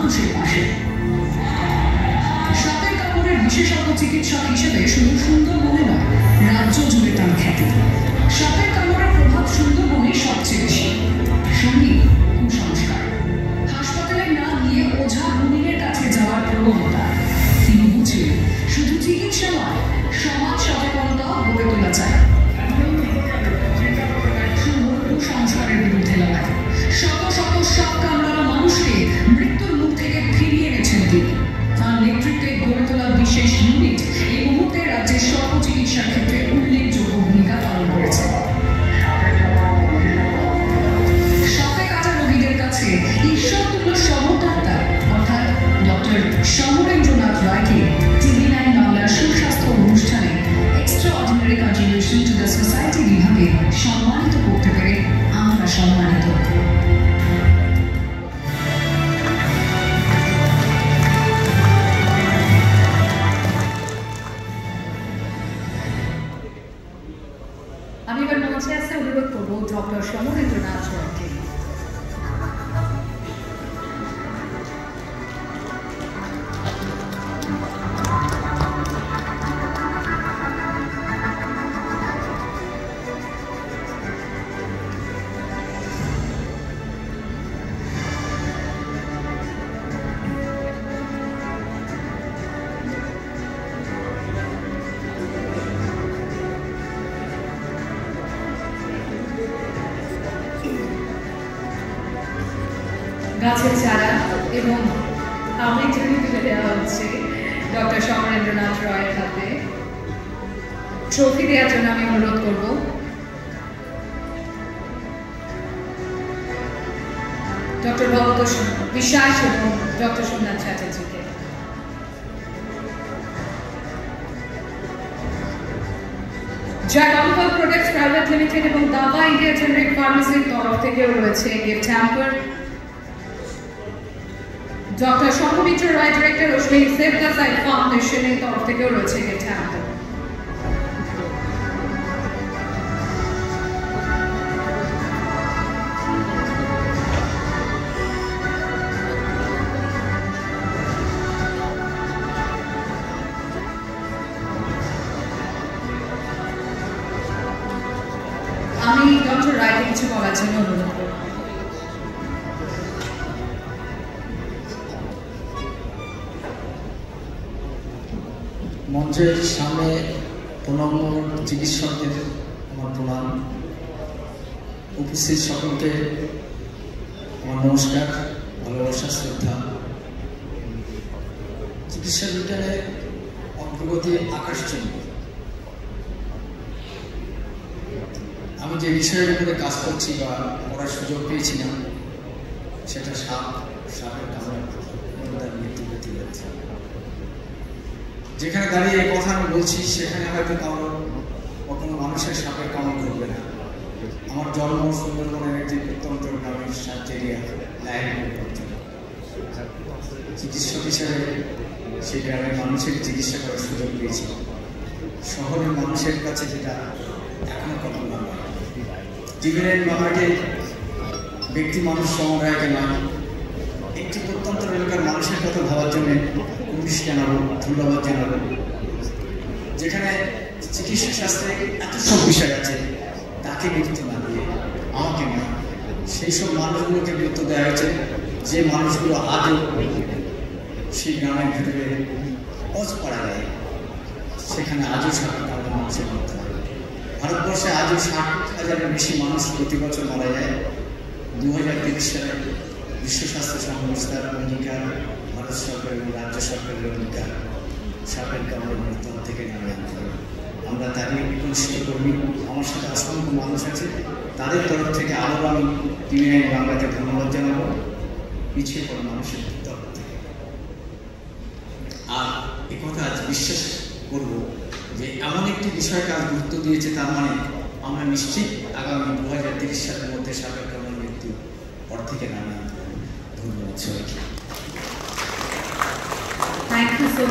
মানুষের পাশে। সাপের কামড়ের বিশেষজ্ঞ চিকিৎসক হিসেবে শুধু সুন্দরবনে নয়, রাজ্য জুড়ে তার খ্যাতি। সাপের কামড়ের প্রভাব সুন্দরবনে সবচেয়ে বেশি। সঙ্গে কুসংস্কার, হাসপাতালে না গিয়ে ওঝা গুণীর কাছে যাওয়ার প্রবণতা। তিনি বুঝলেন শুধু চিকিৎসা নয়, সমাজ সচেতনতা গড়ে তোলা যায়। কুসংস্কারের বিরুদ্ধে লড়াই, শত শত সাপ কামড়ানো মানুষকে মৃত্যুর মুখ থেকে ফিরিয়ে এনেছেন তিনি। তার নেতৃত্বে গড়ে তোলা বিশেষ ইউনিট এই মুহূর্তে রাজ্যের সর্ব চিকিৎসার ক্ষেত্রে উল্লেখযোগ্য ভূমিকা পালন করেছে। সাপে কাটা রোগীদের কাছে ঈশ্বরতুল্য সমর্থকতা অর্থাৎ ডক্টর সমরেন্দ্রনাথ রায়কে টিভি9 বাংলার সুস্বাস্থ্য অনুষ্ঠানে extraordinary contribution to the society বিভাগে সম্মানিত করতে পেরে আমরা সম্মানিত। আমি এবার মঞ্চে আসতে অনুরোধ করবো ডক্টর সমরেন্দ্রনাথ রায়কে। গাছের চারা এবং আমের জমি তুলে দেওয়া হচ্ছে ডক্টর সমরেন্দ্রনাথ রায়ের হাতে। ট্রফি দেওয়ার জন্য আমি অনুরোধ করব ডক্টর ভগত বিশ্বাস এবং ডক্টর সোমনাথ চ্যাটার্জিকে। জায়গল প্রোডাক্টস প্রাইভেট লিমিটেড এবং দাবা ইন্ডিয়া জেনারিক ফার্মেসির তরফ থেকেও রয়েছে gift hamper. Doctor Shankhamitra Roy director ও শ্রী সেভ দ্য সাইট ফাউন্ডেশনের তরফ থেকেও রয়েছে গিফট হ্যাম্পার। আমি ডক্টর রায়কে কিছু বলার জন্য অনুরোধ করব। মঞ্চের সামনে প্রণম্য চিকিৎসকদের আমার প্রণাম, উপস্থিত সকলকে আমার নমস্কার, ভালোবাসা, শ্রদ্ধা। চিকিৎসা বিজ্ঞানের অগ্রগতি আকাশচুম্বী। আমি যে বিষয়ের উপরে কাজ করছি বা পড়ার সুযোগ পেয়েছিলাম সেটা সাপের কামড়ে তার মৃত্যু হতে যাচ্ছে। যেখানে দাঁড়িয়ে এই কথা আমি বলছি সেখানে হয়তো কোনো মানুষের সাপের কামড় করবে না। আমার জন্ম সুন্দরবনের একটি প্রত্যন্ত গ্রামের সার্জেরিয়া চিকিৎসক হিসেবে সেই গ্রামের মানুষের চিকিৎসা করার সুযোগ পেয়েছি। শহরের মানুষের কাছে যেটা এখনো কল্পনা নয়। টিভির বাংলাকে ব্যক্তি মানুষ সমবায়কে নয়, একটি প্রত্যন্ত এলাকার মানুষের কথা ভাবার জন্য পুলিশ জানাবো, ধন্যবাদ জানাবো। যেখানে চিকিৎসা শাস্ত্রে এত সব বিষয় আছে, তাকে গুরুত্ব না দিয়ে আমাকে নয়, সেই সব মানুষগুলোকে গুরুত্ব দেওয়া হয়েছে যে মানুষগুলো আজও সেই গ্রামের ভিতরে অজ পড়া যায়, সেখানে আজও সাপের কামড়ে মানুষের মধ্যে। ভারতবর্ষে আজও 60,000-এর বেশি মানুষ প্রতি বছর মারা যায়। 2030 সালে বিশ্ব স্বাস্থ্য সংস্থার অঙ্গীকার, ভারত সরকার এবং রাজ্য সরকারের অঙ্গীকার সাপের কামড়ের মৃত্যু থেকে নামিয়ে আনতে হবে। আমরা তারই একনিষ্ঠ কর্মী, আমার সাথে অসংখ্য মানুষ আছে, তাদের তরফ থেকে আরও আমি টিভির বাংলাকে ধন্যবাদ জানাবো পিছিয়ে পড়া মানুষের তরফ থেকে। আর একথা আজ বিশ্বাস করব যে এমন একটি বিষয়কে আজ গুরুত্ব দিয়েছে, তার মানে আমরা নিশ্চিত আগামী 2030 সালের মধ্যে সাপের কামড়ের মৃত্যু পর থেকে নামিয়ে আনতে হবে। ধন্যবাদ সবাইকে। Thank you so